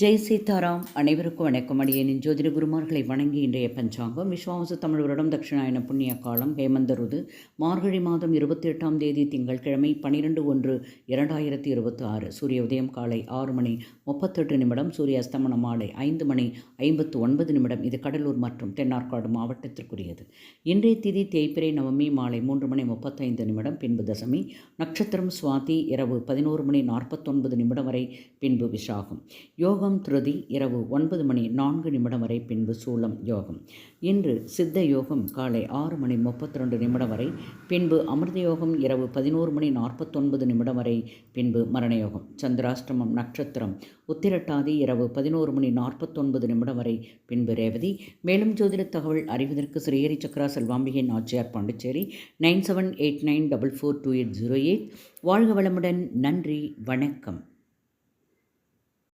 ஜெய் சீதாராம். அனைவருக்கும் வணக்கம். அடியேனின் ஜோதிட குருமார்களை வணங்கி இன்றைய பஞ்சாங்கம். விஸ்வாவசு தமிழ் வருடம் தட்சிணாயன புண்ணிய காலம் ஹேமந்த ருது மார்கழி மாதம் 28ஆம் தேதி திங்கட்கிழமை 12/1/2026. சூரிய உதயம் காலை 6:38 சூரிய அஸ்தமனம் மாலை 5:59. இது கடலூர் மற்றும் தென்னார்காடு மாவட்டத்திற்குரியது. இன்றைய திதி தேய்பிறை நவமி மாலை 3:35 பின்பு தசமி. நட்சத்திரம் சுவாதி இரவு 11:49 வரை பின்பு விஷாகம். யோகம் திருதி இரவு 9:04 வரை பின்பு சூலம் யோகம். இன்று சித்த யோகம் காலை 6:32 வரை பின்பு அமிர்த யோகம் இரவு 11:49 வரை பின்பு மரணயோகம். சந்திராஷ்டமம் நட்சத்திரம் உத்திரட்டாதி இரவு 11:49 வரை பின்பு ரேவதி. மேலும் ஜோதிட தகவல் அறிவதற்கு ஸ்ரீஹரி சக்கரா செல்வாம்பிகை நாச்சியார், பாண்டிச்சேரி 9789442808. வாழ்க வளமுடன். நன்றி, வணக்கம்.